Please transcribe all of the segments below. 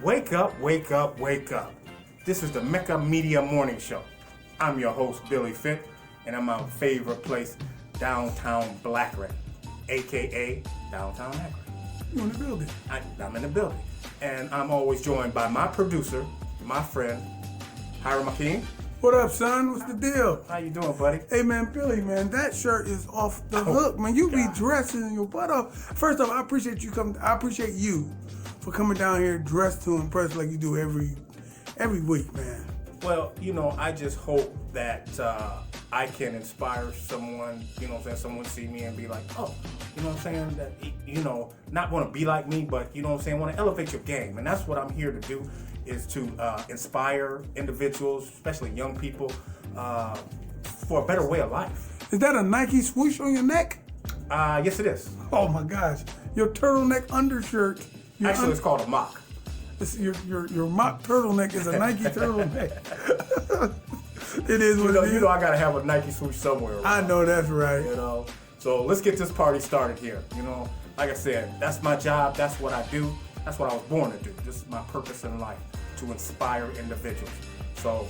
Wake up, wake up, wake up. This is the Mecca Media Morning Show. I'm your host, Billy Fitt, and I'm my favorite place, downtown Blackray, a.k.a. downtown Akron. You in the building? I'm in the building. And I'm always joined by my producer, my friend, Hiram Akeem. What up, son? What's the deal? How you doing, buddy? Hey, man, Billy, man, that shirt is off the hook, man. You be dressing your butt off. First off, I appreciate you coming. I appreciate you for coming down here dressed to impress like you do every week, man. Well, I just hope that I can inspire someone, someone see me and be like, oh, that, not want to be like me, but, want to elevate your game. And that's what I'm here to do, is to inspire individuals, especially young people, for a better way of life. Is that a Nike swoosh on your neck? Yes, it is. Oh, my gosh. Your turtleneck undershirt. Actually, it's called a mock. Your mock turtleneck is a Nike turtleneck. It is what it is. I gotta have a Nike swoosh somewhere. I know that's right. So let's get this party started here. Like I said, that's my job. That's what I do. That's what I was born to do. This is my purpose in life, to inspire individuals. So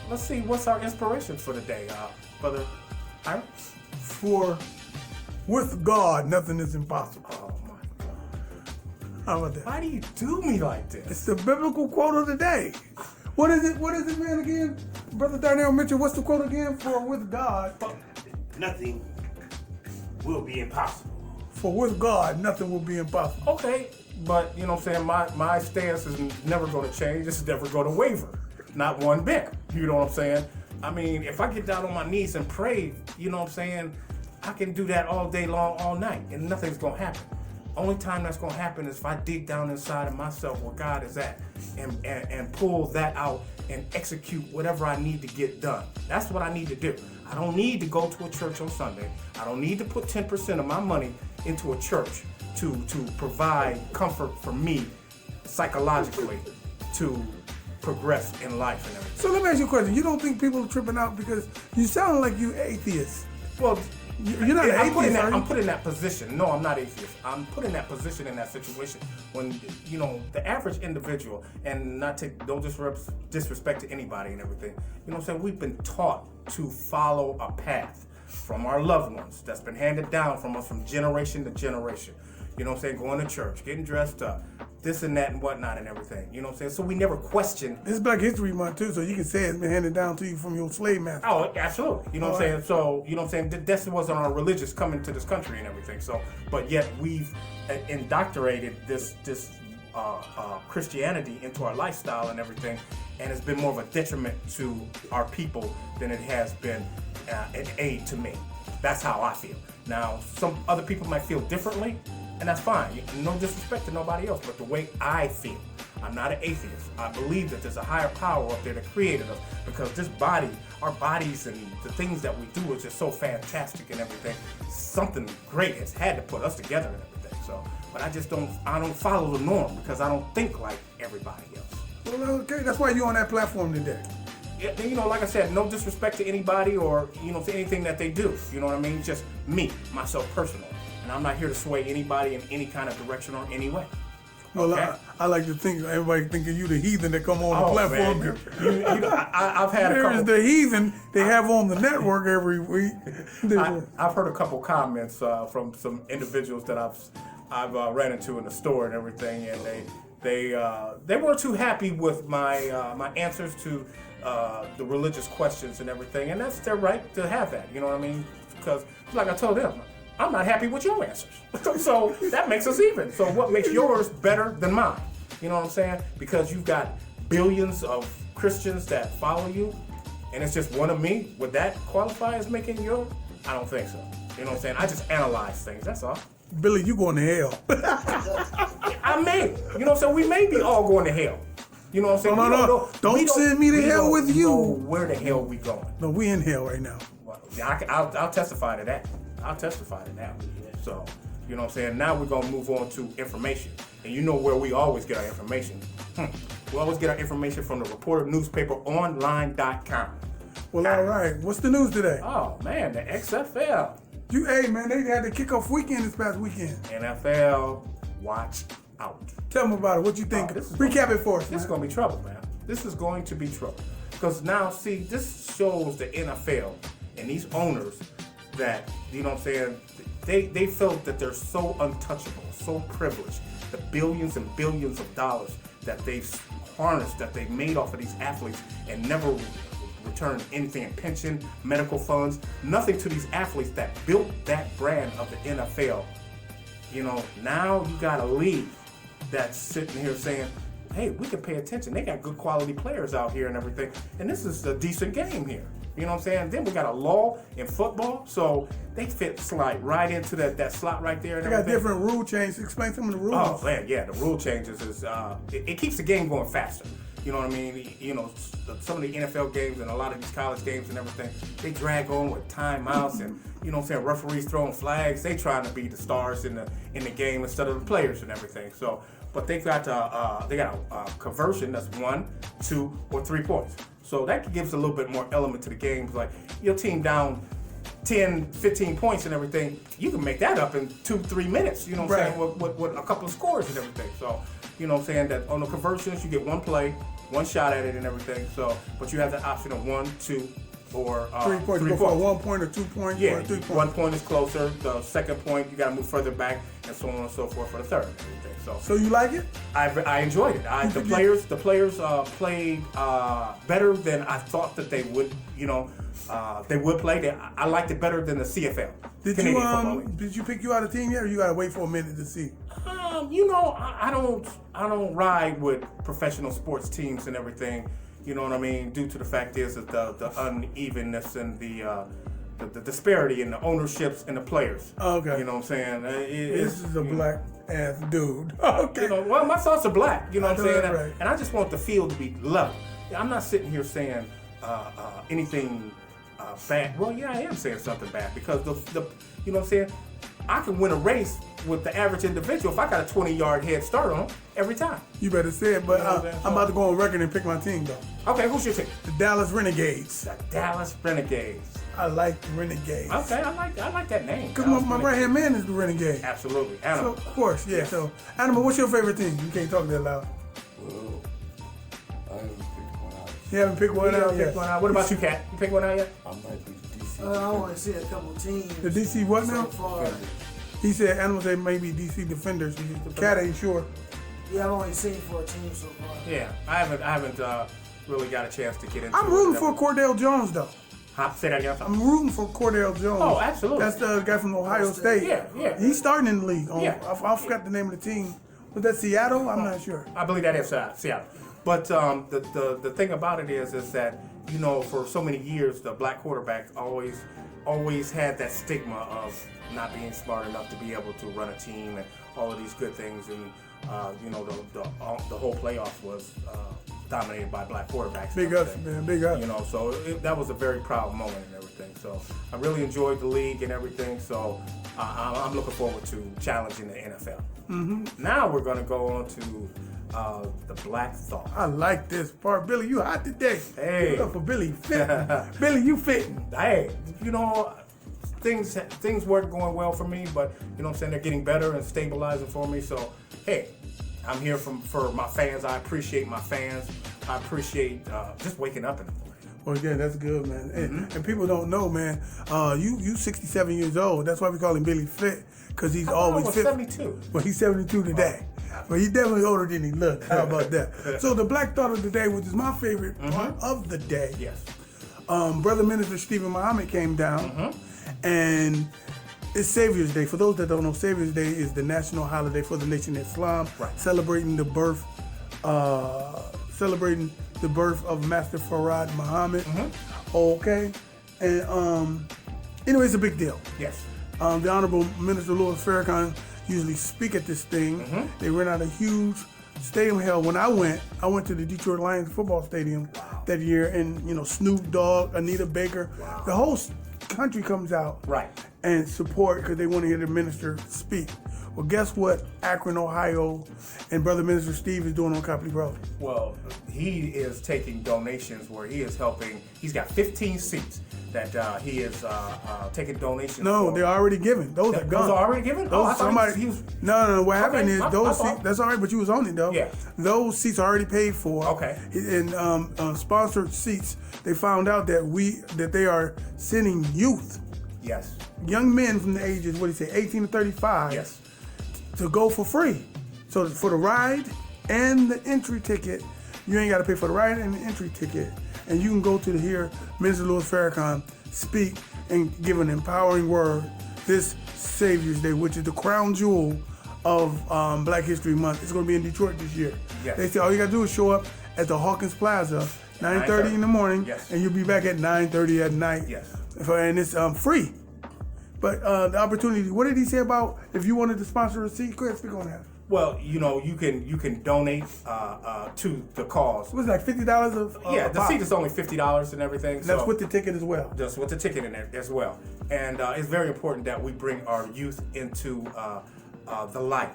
let's see, what's our inspiration for the day, brother Hiram? For with God, nothing is impossible. Oh my God. How about that? Why do you do me like this? It's the biblical quote of the day. What is it, man, again? Brother Darnell Mitchell, what's the quote again? For with God, nothing will be impossible. For with God, nothing will be impossible. Okay, but my stance is never going to change. This is never going to waver. Not one bit. You know what I'm saying? I mean, if I get down on my knees and pray, I can do that all day long, all night, and nothing's going to happen. Only time that's going to happen is if I dig down inside of myself where God is at and pull that out and execute whatever I need to get done. That's what I need to do. I don't need to go to a church on Sunday. I don't need to put 10% of my money into a church to provide comfort for me psychologically to progress in life and everything. So let me ask you a question. You don't think people are tripping out because you sound like you atheist? Well, you're not an atheist, I'm put in that position. No, I'm not atheist. I'm put in that position, in that situation when, the average individual, and don't disrespect to anybody and everything, we've been taught to follow a path from our loved ones that's been handed down from us from generation to generation. Going to church, getting dressed up, this and that and whatnot and everything. So we never question. It's Black History Month too, so you can say it's been handed down to you from your slave master. Oh, absolutely. So, this wasn't our religious coming to this country and everything. So, but yet we've indoctrinated this Christianity into our lifestyle and everything, and it's been more of a detriment to our people than it has been an aid to me. That's how I feel. Now, some other people might feel differently, and that's fine. No disrespect to nobody else, but the way I feel, I'm not an atheist. I believe that there's a higher power up there that created us, because this body, our bodies and the things that we do is just so fantastic and everything. Something great has had to put us together and everything. So, but I don't follow the norm because I don't think like everybody else. Well, okay, that's why you're on that platform today. Yeah, like I said, no disrespect to anybody or, to anything that they do. You know what I mean? Just me, myself personally. And I'm not here to sway anybody in any kind of direction or any way. Well, okay? I like to think everybody thinking you the heathen that come on the platform. Man. I've had a couple. There's the heathen they have on the network every week. I've heard a couple comments from some individuals that I've ran into in the store and everything, and they weren't too happy with my my answers to the religious questions and everything, and that's their right to have that. You know what I mean? Because like I told them, I'm not happy with your answers. So that makes us even. So what makes yours better than mine? You know what I'm saying? Because you've got billions of Christians that follow you, and it's just one of me. Would that qualify as making yours? I don't think so. You know what I'm saying? I just analyze things, that's all. Billy, you going to hell. I may. So we may be all going to hell. You know what I'm saying? No. Don't send me to hell with you. Where the hell we going? No, we in hell right now. Well, I'll testify to that. I'll testify to that. So, you know what I'm saying? Now we're going to move on to information. And you know where we always get our information. We always get our information from the Reporter Newspaper Online.com. Well, all right. What's the news today? Oh, man, the XFL. Hey, man, they had the kickoff weekend this past weekend. NFL, watch out. Tell them about it. What you think? Recap it for us. This is going to be trouble, man. This is going to be trouble. Because now, see, this shows the NFL and these owners that, you know what I'm saying, they felt that they're so untouchable, so privileged. The billions and billions of dollars that they've harnessed, that they've made off of these athletes and never returned anything in pension, medical funds, nothing to these athletes that built that brand of the NFL. You know, now you got a league that's sitting here saying, hey, we can pay attention. They got good quality players out here and everything. And this is a decent game here. You know what I'm saying? Then we got a law in football, so they slide right into that slot right there. And they got different rule changes. Explain some of the rules. Oh, man, yeah, the rule changes is, it keeps the game going faster. You know what I mean? You know, some of the NFL games and a lot of these college games and everything, they drag on with timeouts and, you know what I'm saying, referees throwing flags. They trying to be the stars in the game instead of the players and everything. So, but they got a conversion that's 1, 2, or 3 points. So that gives a little bit more element to the game. It's like your team down 10, 15 points and everything, you can make that up in 2-3 minutes, you know what I'm saying, with a couple of scores and everything. So, you know what I'm saying, that on the conversions, you get one play, one shot at it and everything. So, but you have the option of 1, 2, or 3 points. You go for a 1 point or 2 points or 3 points. 1 point is closer. The second point, you got to move further back, and so on and so forth for the third. So you like it? I enjoyed it. The players played better than I thought that they would. You know, they would play. I liked it better than the CFL. Did you pick you out a team yet, or you got to wait for a minute to see? You know, I don't ride with professional sports teams and everything. You know what I mean? Due to the fact is that the unevenness and the disparity in the ownerships and the players. Okay. You know what I'm saying? This is a black ass dude. Okay. You know, well, my thoughts are black. You know what I'm saying? Right. And I just want the field to be level. I'm not sitting here saying anything bad. Well, yeah, I am saying something bad because the you know what I'm saying? I can win a race with the average individual if I got a 20-yard head start on every time. You better say it, but I'm about to go on record and pick my team, though. Okay, who's your team? The Dallas Renegades. The Dallas Renegades. I like the Renegades. Okay, I like that name. Because my right-hand man is the Renegade. Absolutely. Animal. So, of course, yeah. Yes. So, Animal, what's your favorite team? You can't talk that loud. Well, I haven't picked one out. You haven't picked one out yet? What about you, Kat? You pick one out yet? I might pick DC. I want to see a couple teams. The DC what now? So far. He said Animal said maybe DC Defenders. Cat ain't sure. Yeah, I've only seen 4 teams so far. Yeah, I haven't really got a chance to get into it. I'm rooting for Cordell Jones, though. Say that again. I'm rooting for Cordell Jones. Oh, absolutely. That's the guy from Ohio State. Yeah. He's starting in the league. Yeah. I forgot the name of the team. Was that Seattle? I'm not sure. I believe that is Seattle. But the thing about it is that, you know, for so many years, the black quarterback always had that stigma of not being smart enough to be able to run a team and all of these good things. And, you know, the whole playoff was dominated by black quarterbacks. Big ups, man. Big ups. You know, so that was a very proud moment and everything. So I really enjoyed the league and everything. So I'm looking forward to challenging the NFL. Mm-hmm. Now we're going to go on to the Black Thought. I like this part. Billy, you hot today. Hey. Give it up for Billy fitting. Billy, you fitting. Hey, you know, things weren't going well for me, but, you know what I'm saying, they're getting better and stabilizing for me. So, hey, I'm here for my fans. I appreciate my fans. I appreciate just waking up in the morning. Well, yeah, that's good, man. And people don't know, man. You 67 years old. That's why we call him Billy Fit, because he's always fit. 72. Well, he's 72 today. But he's definitely older than he looked. How about that? So the Black Thought of the Day, which is my favorite part of the day. Yes. Brother Minister Stephen Muhammad came down, and it's Savior's Day. For those that don't know, Savior's Day is the national holiday for the Nation of Islam, celebrating the birth of Master Farad Muhammad. Okay, and anyway, it's a big deal. Yes. The Honorable Minister Louis Farrakhan usually speak at this thing. They rent out a huge stadium. Hell, when I went to the Detroit Lions football stadium that year, and you know, Snoop Dogg, Anita Baker, the whole country comes out and support because they want to hear the minister speak. Well, guess what Akron, Ohio, and Brother Minister Steve is doing on Copley Road? Well, he is taking donations where he is helping. He's got 15 seats that he is taking donations No, for. they're already given. Those are gone. Those are already given? Those I thought somebody. he was. No. What happened Okay, is my those fault. seats. That's all right, but you was on it though. Yeah. Those seats are already paid for. Okay. And sponsored seats. They found out that they are sending youth, Yes. young men from the ages 18 to 35. Yes. To go for free. So for the ride and the entry ticket, you ain't got to pay for the ride and the entry ticket, and you can go to hear Minister Louis Farrakhan speak and give an empowering word this Savior's Day, which is the crown jewel of Black History Month. It's going to be in Detroit this year. Yes. They say all you got to do is show up at the Hawkins Plaza, 9:30 in the morning, Yes. and you'll be back at 9:30 at night. Yes. And it's free. But the opportunity, what did he say about if you wanted to sponsor a seat? Go ahead, speak on that. Well, you can donate to the cause. It was like $50 of Yeah, a the pop. seat is only $50 and everything. That's so with the ticket as well. just with the ticket in it as well. And it's very important that we bring our youth into the light.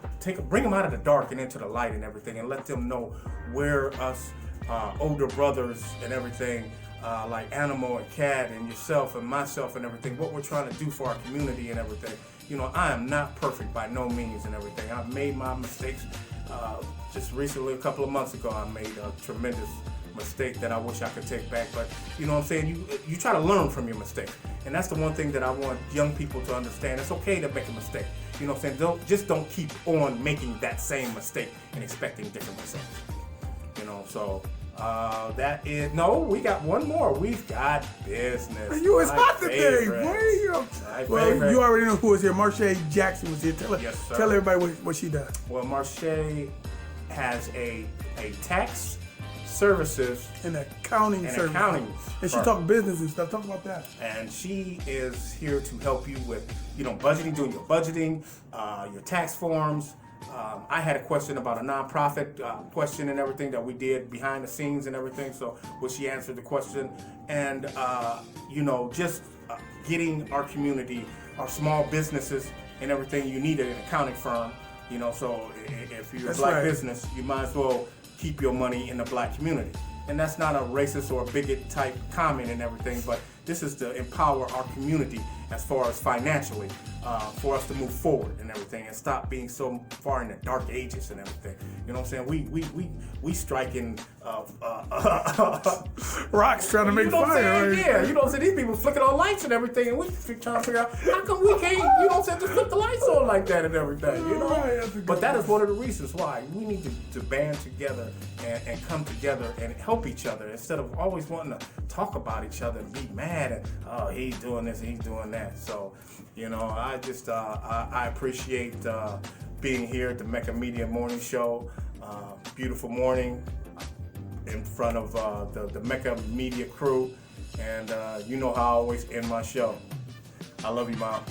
Bring them out of the dark and into the light and everything, and let them know where us older brothers and everything, like Animal and Cat and yourself and myself and everything, what we're trying to do for our community and everything. I am not perfect by no means and everything. I've made my mistakes. Just recently, a couple of months ago, I made a tremendous mistake that I wish I could take back. But you know what I'm saying? You try to learn from your mistake. And that's the one thing that I want young people to understand. It's okay to make a mistake. You know what I'm saying? Don't keep on making that same mistake and expecting different results. So we got one more. We've got business. You was My hot today, favorite. boy. My Well, favorite. you already know who was here. Marche Jackson was here. Yes, sir. Tell everybody what she does. Well, Marche has a tax services And accounting and service. accounting And she firm. talk business and stuff. Talk about that. And she is here to help you with, budgeting, doing your budgeting, your tax forms. I had a question about a nonprofit question and everything that we did behind the scenes and everything. So, she answered the question, and just getting our community, our small businesses, and everything. You need an accounting firm. So if you're That's a black right. business, you might as well keep your money in the black community. And that's not a racist or a bigot type comment and everything, but this is to empower our community as far as financially, for us to move forward and everything, and stop being so far in the dark ages and everything. You know what I'm saying? We striking Rocks trying to make you know what I'm fire. saying? Right? Yeah, you know what I'm saying? These people flicking on lights and everything, and we trying to figure out how come we can't, just flip the lights on like that and everything, Right, that's a good But that one. is one of the reasons why we need to band together and come together and help each other instead of always wanting to talk about each other and be mad and, oh, he's doing this, he's doing that. So, I just, I appreciate being here at the Mecca Media Morning Show. Beautiful morning in front of the Mecca Media crew, and you know how I always end my show. I love you, Mom.